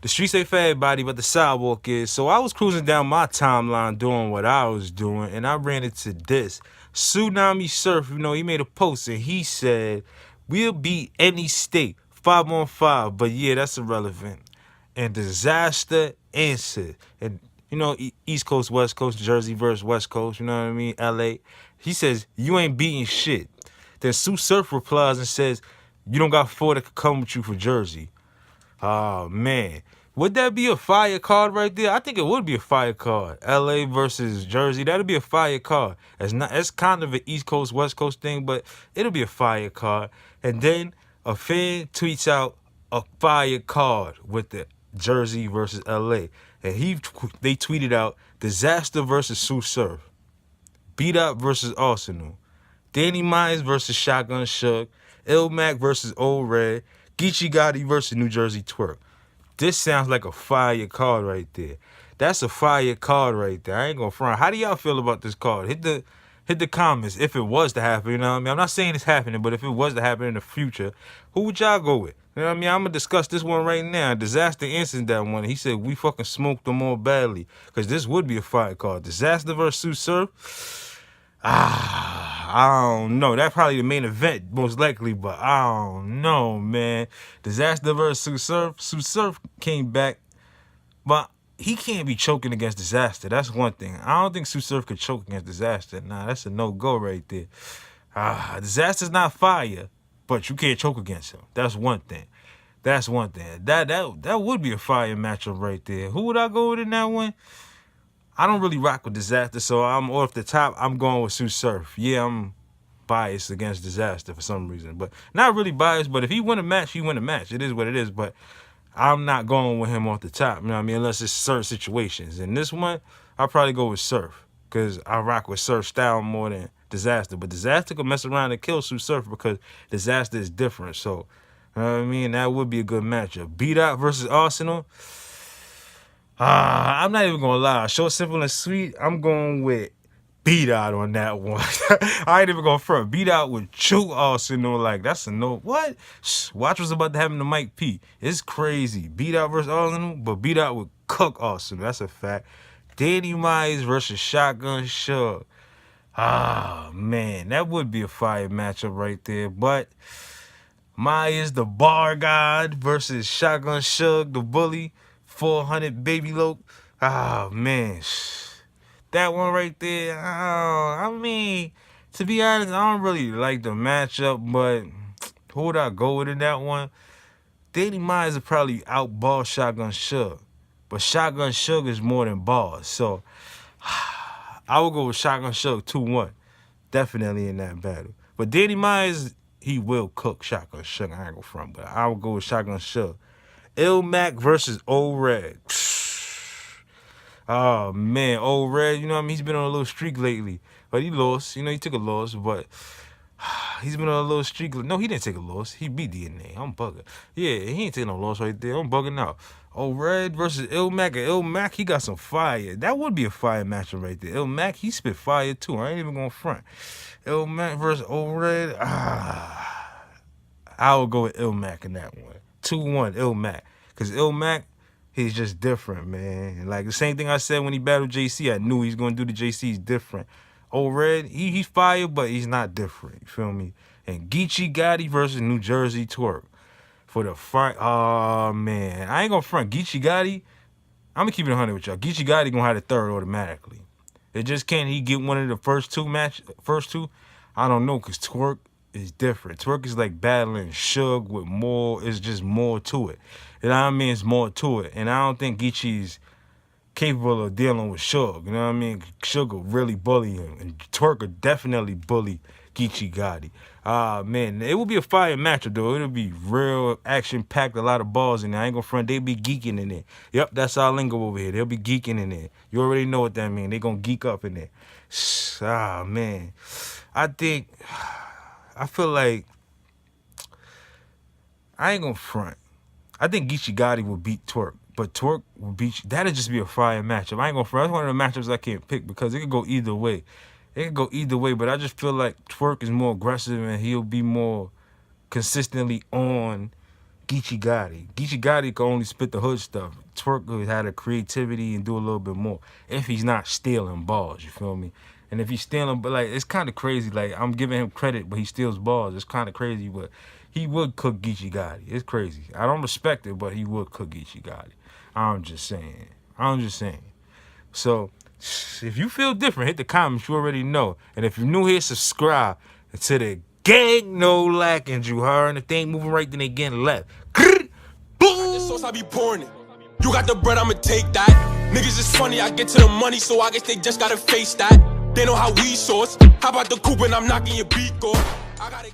The streets ain't for everybody, but the sidewalk is. So I was cruising down my timeline doing what I was doing, and I ran into this. Tsunami Surf, he made a post and he said, we'll beat any state 5-on-5, but yeah, that's irrelevant. And Dizaster answered. And, East Coast, West Coast, Jersey versus West Coast, you know what I mean? LA. He says, you ain't beating shit. Then Sue Surf replies and says, you don't got four that could come with you for Jersey. Oh, man. Would that be a fire card right there? I think it would be a fire card. LA versus Jersey. That'll be a fire card. It's kind of an East Coast, West Coast thing, but it'll be a fire card. And then a fan tweets out a fire card with the Jersey versus LA. And they tweeted out Dizaster versus Sue Surf. Beat Up versus Arsenal. Danny Myers versus Shotgun Shug. Mac versus Old Red. Geechee Gotti versus New Jersey Twerk. This sounds like a fire card right there. That's a fire card right there. I ain't gonna front. How do y'all feel about this card? Hit the comments if it was to happen, you know what I mean? I'm not saying it's happening, but if it was to happen in the future, who would y'all go with? You know what I mean? I'm gonna discuss this one right now. Dizaster answered that one. He said we fucking smoked them all badly. Cause this would be a fire card. Dizaster versus Sue Surf. I don't know. That's probably the main event, most likely, but I don't know, man. Dizaster versus Sue Surf. Sue Surf came back, but he can't be choking against Dizaster. That's one thing. I don't think Sue Surf could choke against Dizaster. Nah, that's a no-go right there. Dizaster's not fire, but you can't choke against him. That's one thing. That's one thing. That would be a fire matchup right there. Who would I go with in that one? I don't really rock with Dizaster, so I'm off the top. I'm going with Sue Surf. Yeah, I'm biased against Dizaster for some reason, but not really biased. But if he win a match, he win a match. It is what it is. But I'm not going with him off the top. You know what I mean? Unless it's certain situations. In this one, I'll probably go with Surf because I rock with Surf style more than Dizaster. But Dizaster could mess around and kill Sue Surf because Dizaster is different. So, you know what I mean? That would be a good matchup. Beat Out versus Arsenal. I'm not even gonna lie. Short, simple, and sweet. I'm going with Beat Out on that one. I ain't even gonna front. Beat Out with choke Arsenal. Like, that's a no. What? Watch what's about to happen to Mike P. It's crazy. Beat Out versus Arsenal, but Beat Out with cook Arsenal. That's a fact. Danny Myers versus Shotgun Shug. Man, that would be a fire matchup right there. But Myers, the bar god, versus Shotgun Shug, the bully. 400 baby lope. Man. That one right there. I mean, to be honest, I don't really like the matchup, but who would I go with in that one? Danny Myers would probably outball Shotgun Shug. But Shotgun Shug is more than bars. So I would go with Shotgun Shug 2-1. Definitely in that battle. But Danny Myers, he will cook Shotgun Shug. I ain't go front, but I would go with Shotgun Shug. Mac versus Old Red. Oh, man. Old Red, you know what I mean? He's been on a little streak lately. But he lost. He took a loss, but he's been on a little streak. No, he didn't take a loss. He beat DNA. I'm bugging. Yeah, he ain't taking no loss right there. I'm bugging out. Old Red versus Mac. And Mac, he got some fire. That would be a fire matchup right there. Mac, he spit fire too. I ain't even going to front. Mac versus Old Red. I would go with Mac in that one. 2-1, Mac. Because Mac, he's just different, man. Like the same thing I said when he battled JC. I knew he's going to do the JC's different. Old Red, he's fire, but he's not different. You feel me? And Geechee Gotti versus New Jersey Twerk. For the fight. Oh, man. I ain't going to front. Geechee Gotti, I'm going to keep it 100 with y'all. Geechee Gotti going to have the third automatically. It just can't he get one of the first two? I don't know, because Twerk is different. Twerk is like battling Shug with more. It's just more to it. You know what I mean? It's more to it. And I don't think Geechee's capable of dealing with Shug. You know what I mean? Shug will really bully him. And Twerk will definitely bully Geechee Gotti. Man, it will be a fire matchup, though. It'll be real action-packed, a lot of balls in there. I ain't gonna front. They be geeking in there. Yep, that's our lingo over here. They'll be geeking in there. You already know what that means. They gonna geek up in there. Man. I feel like I ain't gonna front. I think Geechee Gotti will beat Twerk, but Twerk will beat you. That'll just be a fire matchup. I ain't gonna front. That's one of the matchups I can't pick because it could go either way. But I just feel like Twerk is more aggressive and he'll be more consistently on Geechee Gotti. Geechee Gotti can only spit the hood stuff. Twerk had a creativity and do a little bit more. If he's not stealing balls, you feel me? And if he's stealing, but like it's kind of crazy. Like I'm giving him credit, but he steals balls. It's kind of crazy, but he would cook Geechee Gotti. It's crazy. I don't respect it, but he would cook Geechee Gotti. I'm just saying. I'm just saying. So if you feel different, hit the comments. You already know. And if you're new here, subscribe to the gang. No lacking, you heard? And if they ain't moving right, then they getting left. Boom! This sauce I be pouring it. You got the bread, I'ma take that. Niggas is funny, I get to the money, so I guess they just gotta face that. They know how we source. How about the coupe and I'm knocking your beat off? I gotta